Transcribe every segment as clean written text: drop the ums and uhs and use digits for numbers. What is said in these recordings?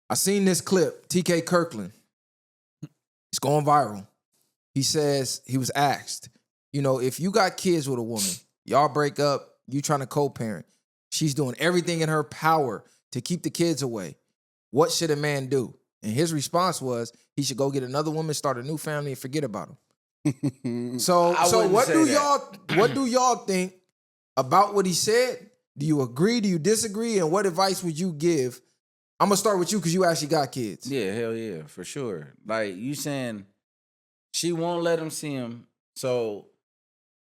I seen this clip, TK Kirkland. It's going viral. He says, he was asked, if you got kids with a woman, y'all break up, you trying to co-parent, she's doing everything in her power to keep the kids away. What should a man do? And his response was, he should go get another woman, start a new family, and forget about him. So what do y'all think about what he said? Do you agree? Do you disagree? And what advice would you give? I'm gonna start with you because you actually got kids. Yeah, hell yeah, for sure. Like you saying, she won't let him see him, so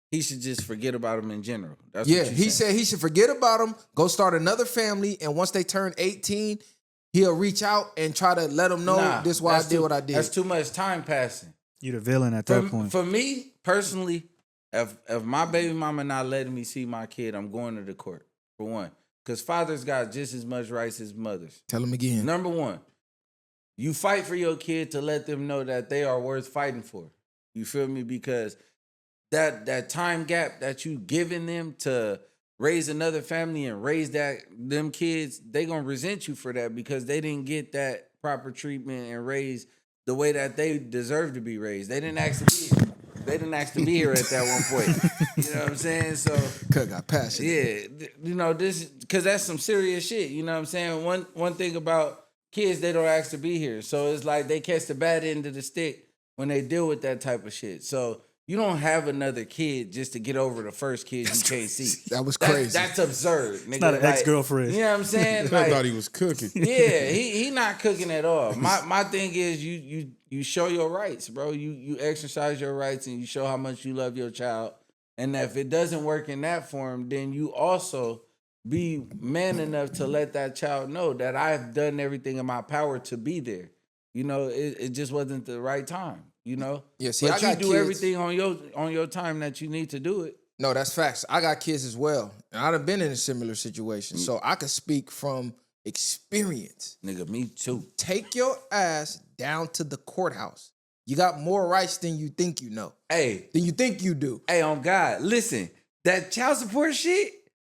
he should just forget about him in general. That's what he said he should forget about him, go start another family, and once they turn 18, he'll reach out and try to let them know this is why I did what I did. That's too much time passing. You the villain at that point. For me personally, if my baby mama not letting me see my kid, I'm going to the court for one. Because fathers got just as much rights as mothers. Tell them again. Number one, you fight for your kid to let them know that they are worth fighting for. You feel me? Because that time gap that you giving them to raise another family and raise them kids, they gonna resent you for that because they didn't get that proper treatment and raised the way that they deserve to be raised. They didn't ask to be here. They didn't ask to be here at that one point. You know what I'm saying? So Cuz got passionate. Yeah, this because that's some serious shit. You know what I'm saying? One thing about kids, they don't ask to be here. So it's like they catch the bad end of the stick when they deal with that type of shit. So you don't have another kid just to get over the first kid you can't see. That was crazy. That's absurd. Nigga. It's not an ex-girlfriend. You know what I'm saying? I thought he was cooking. Yeah, he not cooking at all. My thing is you show your rights, bro. You exercise your rights and you show how much you love your child. And if it doesn't work in that form, then you also be man enough to let that child know that I've done everything in my power to be there. You know, it just wasn't the right time. You know, yeah. See, but I got do kids. everything on your time that you need to do it. No, that's facts. I got kids as well, and I've been in a similar situation, so I could speak from experience. Nigga, me too. Take your ass down to the courthouse. You got more rights than you think you know. Hey, than you think you do. Hey, on God, listen, that child support shit,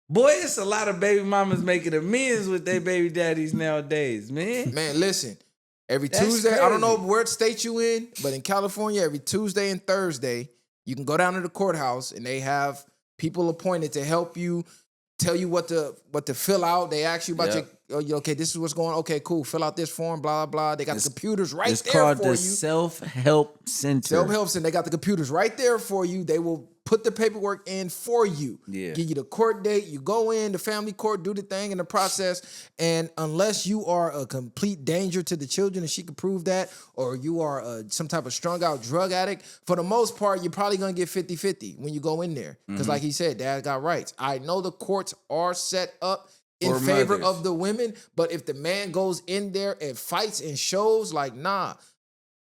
boy, it's a lot of baby mamas making amends with their baby daddies nowadays, man. Man, listen. Every That's Tuesday, crazy. I don't know what state you in, but in California, every Tuesday and Thursday, you can go down to the courthouse and they have people appointed to help you, tell you what to fill out. They ask you about your okay, this is what's going on. Okay, cool. Fill out this form, blah, blah, blah. They got the computers right there for you. It's called the Self-Help Center. Self-Help Center. They got the computers right there for you. They will put the paperwork in for you. Yeah. Give you the court date. You go in, the family court, do the thing in the process. And unless you are a complete danger to the children, and she can prove that, or you are some type of strung out drug addict, for the most part, you're probably going to get 50-50 when you go in there. Because like he said, dad got rights. I know the courts are set up in favor of the women, but if the man goes in there and fights and shows like, nah,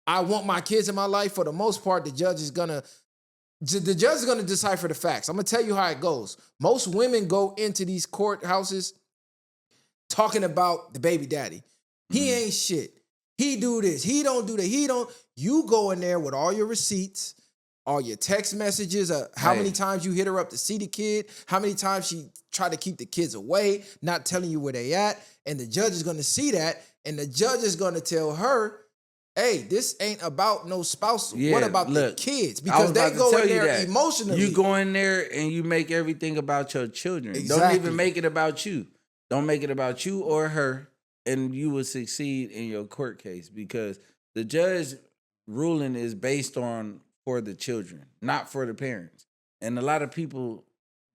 I want my kids in my life, for the most part, the judge is going to decipher the facts. I'm going to tell you how it goes. Most women go into these courthouses talking about the baby daddy. He ain't shit. He do this. He don't do that. You go in there with all your receipts, all your text messages, how many times you hit her up to see the kid, how many times she tried to keep the kids away, not telling you where they at, and the judge is going to see that, and the judge is going to tell her, hey, this ain't about no spouse. Yeah, what about the kids? Because they go in there emotionally. You go in there and you make everything about your children. Exactly. Don't even make it about you. Don't make it about you or her, and you will succeed in your court case because the judge ruling is based on for the children, not for the parents. And a lot of people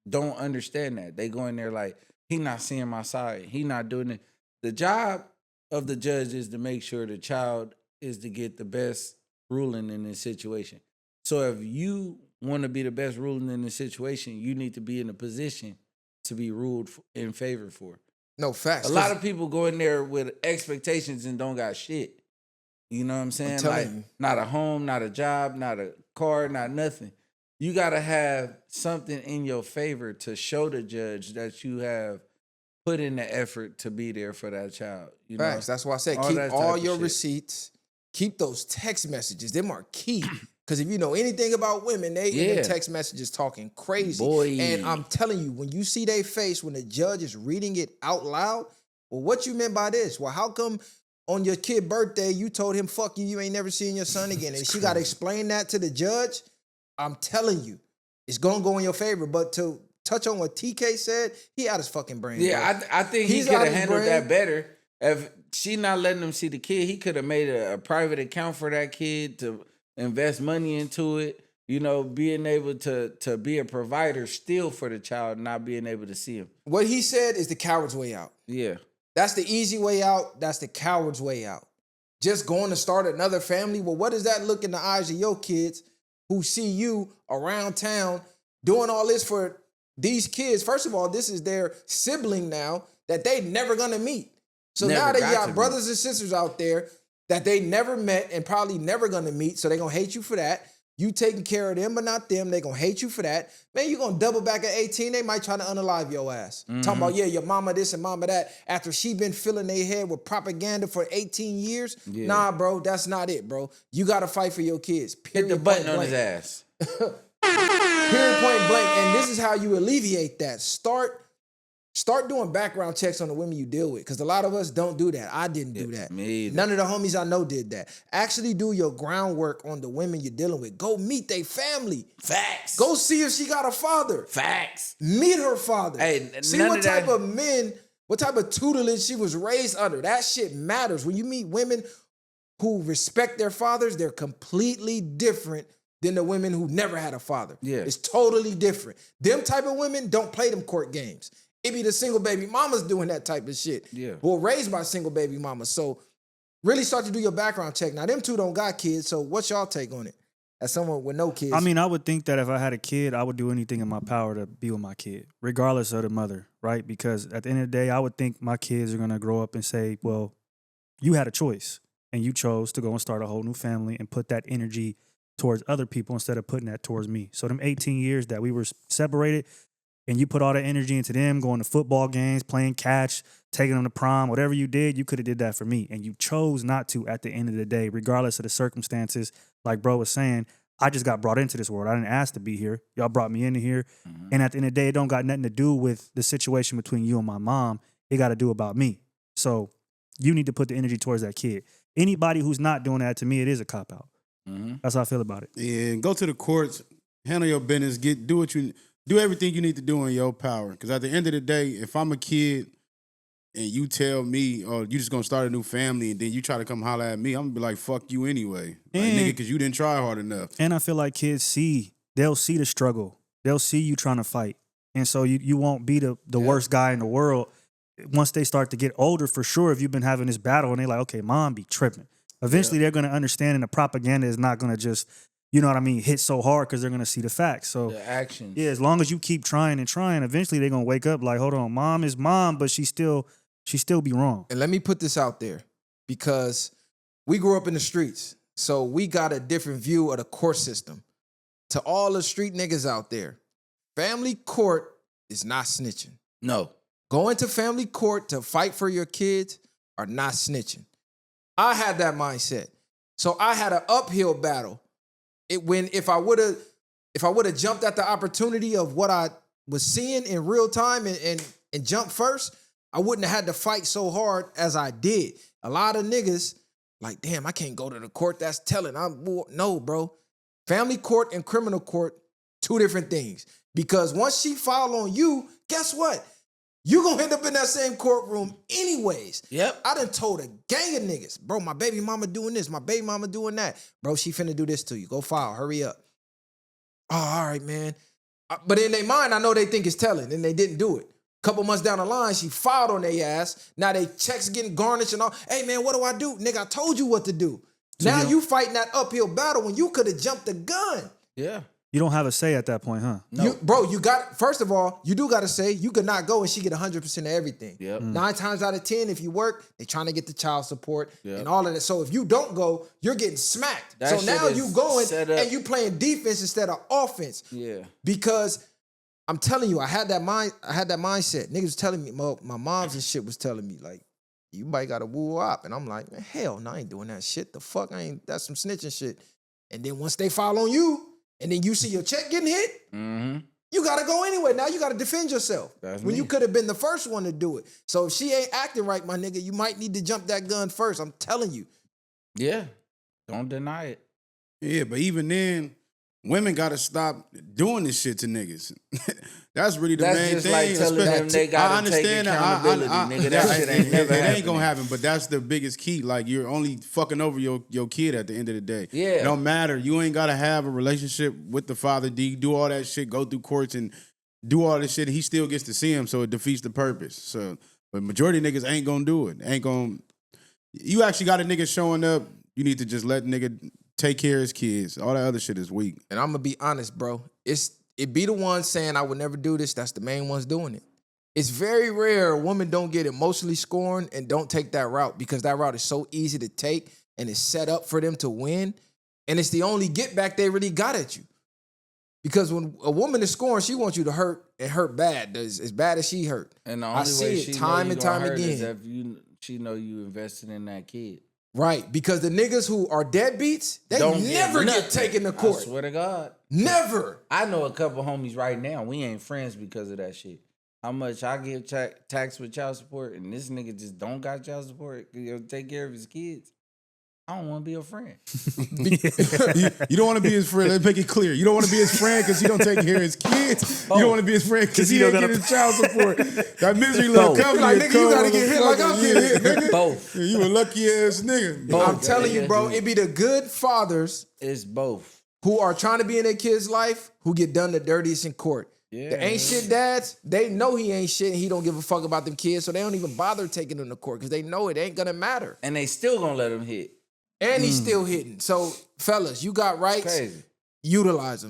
don't understand that. They go in there like, he not seeing my side. He not doing it. The job of the judge is to make sure the child is to get the best ruling in this situation. So if you want to be the best ruling in this situation, you need to be in a position to be ruled in favor for. No, facts. A lot of people go in there with expectations and don't got shit. You know what I'm saying? Not a home, not a job, not a car, not nothing. You got to have something in your favor to show the judge that you have put in the effort to be there for that child. You Facts. know? That's why I said keep all your receipts. Keep those text messages. Them are key. Because if you know anything about women, they in the text messages talking crazy. Boy. And I'm telling you, when you see their face, when the judge is reading it out loud, well, what you meant by this? Well, how come on your kid birthday, you told him, fuck you, you ain't never seeing your son again. And she got to explain that to the judge. I'm telling you, it's going to go in your favor. But to touch on what TK said, he out his fucking brain. Yeah, I think he could have handled that better. If she not letting him see the kid, he could have made a private account for that kid to invest money into it. You know, being able to be a provider still for the child, not being able to see him. What he said is the coward's way out. Yeah. That's the easy way out. That's the coward's way out. Just going to start another family. Well, what does that look in the eyes of your kids who see you around town doing all this for these kids? First of all, this is their sibling now that they never gonna meet. So now they got brothers and sisters out there that they never met and probably never gonna meet. So they gonna hate you for that. You taking care of them, but not them. They gonna hate you for that. Man, you gonna double back at 18. They might try to unalive your ass. Talking about, yeah, your mama this and mama that. After she been filling their head with propaganda for 18 years. Yeah. Nah, bro, that's not it, bro. You gotta fight for your kids. Period. Hit the button on his ass. Period, point blank. And this is how you alleviate that. Start doing background checks on the women you deal with, because a lot of us don't do that. I didn't do that. Me either. None of the homies I know did that. Actually do your groundwork on the women you're dealing with. Go meet their family. Facts. Go see if she got a father. Facts. Meet her father. Hey, see what type of men, what type of tutelage she was raised under. That shit matters. When you meet women who respect their fathers, they're completely different than the women who never had a father. Yeah. It's totally different. Them type of women don't play them court games. It be the single baby mamas doing that type of shit. Yeah. Who are raised by single baby mamas. So really start to do your background check. Now, them two don't got kids, so what's y'all take on it? As someone with no kids. I mean, I would think that if I had a kid, I would do anything in my power to be with my kid, regardless of the mother, right? Because at the end of the day, I would think my kids are going to grow up and say, well, you had a choice, and you chose to go and start a whole new family and put that energy towards other people instead of putting that towards me. So them 18 years that we were separated, and you put all that energy into them, going to football games, playing catch, taking them to prom, whatever you did, you could have did that for me. And you chose not to at the end of the day, regardless of the circumstances. Like bro was saying, I just got brought into this world. I didn't ask to be here. Y'all brought me into here. Mm-hmm. And at the end of the day, it don't got nothing to do with the situation between you and my mom. It got to do about me. So you need to put the energy towards that kid. Anybody who's not doing that, to me, it is a cop-out. Mm-hmm. That's how I feel about it. Yeah, go to the courts, handle your business, do everything you need to do in your power. Because at the end of the day, if I'm a kid and you tell me, oh, you just gonna start a new family, and then you try to come holler at me, I'm gonna be like, fuck you anyway. Like, nigga, because you didn't try hard enough. And I feel like kids they'll see the struggle. They'll see you trying to fight. And so you won't be the worst guy in the world. Once they start to get older, for sure, if you've been having this battle and they're like, okay, mom be tripping. Eventually, they're going to understand, and the propaganda is not going to just, you know what I mean, hit so hard because they're going to see the facts. So the actions. Yeah, as long as you keep trying and trying, eventually they're going to wake up like, hold on, mom is mom, but she still be wrong. And let me put this out there, because we grew up in the streets, so we got a different view of the court system. To all the street niggas out there, family court is not snitching. No. Going to family court to fight for your kids are not snitching. I had that mindset. So I had an uphill battle. If I would have jumped at the opportunity of what I was seeing in real time and jumped first, I wouldn't have had to fight so hard as I did. A lot of niggas like, damn, I can't go to the court. That's telling. No, bro. Family court and criminal court, two different things. Because once she file on you, guess what? You gonna end up in that same courtroom anyways. Yep. I done told a gang of niggas, bro, my baby mama doing this, my baby mama doing that. Bro, she finna do this to you. Go file, hurry up. Oh, all right, man. But in their mind, I know they think it's telling, and they didn't do it. Couple months down the line, she filed on their ass. Now they checks getting garnished and all. Hey, man, what do I do? Nigga, I told you what to do. So now you fighting that uphill battle when you could have jumped the gun. Yeah. You don't have a say at that point, huh? No. First of all, you do got to say, you could not go and she get 100% of everything. Yep. 9 times out of 10, if you work, they trying to get the child support and all of that. So if you don't go, you're getting smacked. So now you going and you playing defense instead of offense. Yeah. Because I'm telling you, I had that mindset. Niggas was telling me, my moms and shit was telling me, like, you might got to woo up. And I'm like, man, hell no, I ain't doing that shit. The fuck, that's some snitching shit. And then once they file on you, and then you see your check getting hit, you gotta go anyway. Now you gotta defend yourself. That's when me. you could have been the first one to do it. So if she ain't acting right, my nigga, you might need to jump that gun first. I'm telling you. Yeah. Don't deny it. Yeah, but even then, women gotta stop doing this shit to niggas. That's really the That's main just thing. like telling them they gotta I understand take that. accountability, nigga. That shit ain't never It ain't happening. gonna happen, but that's the biggest key. Like, you're only fucking over your kid at the end of the day. Yeah. No matter. You ain't gotta have a relationship with the father. Do all that shit, go through courts and do all this shit. He still gets to see him, so it defeats the purpose. So, but majority of niggas ain't gonna do it. Ain't gonna. You actually got a nigga showing up. You need to just let nigga take care of his kids. All that other shit is weak. And I'm gonna be honest, bro. It be the ones saying I would never do this. That's the main ones doing it. It's very rare a woman don't get emotionally scorned and don't take that route because that route is so easy to take and it's set up for them to win. And it's the only get back they really got at you. Because when a woman is scorned, she wants you to hurt and hurt bad, as bad as she hurt. And the I only see way it she time know and you gonna time hurt is again. if she know you invested in that kid. Right, because the niggas who are deadbeats, they Don't never get nothing. taken to I court. swear to God. Never. I know a couple homies right now. We ain't friends because of that shit. How much I give tax with child support, and this nigga just don't got child support. He'll take care of his kids. I don't want to be a friend. You don't want to be his friend. Let's make it clear. You don't want to be his friend because he don't take care of his kids. You don't want to be his friend because he ain't getting child support. That misery little Both. company. Like, nigga, you gotta get hit like I'm getting hit, nigga. Both. Yeah, you a lucky ass nigga. Both. I'm telling you, bro, it be the good fathers It's both. who are trying to be in their kid's life who get done the dirtiest in court. Yeah. The ain't shit dads, they know he ain't shit and he don't give a fuck about them kids, so they don't even bother taking them to court because they know it ain't gonna matter. And they still gonna let him hit. And he's still hitting. So, fellas, you got rights, Crazy. utilize them.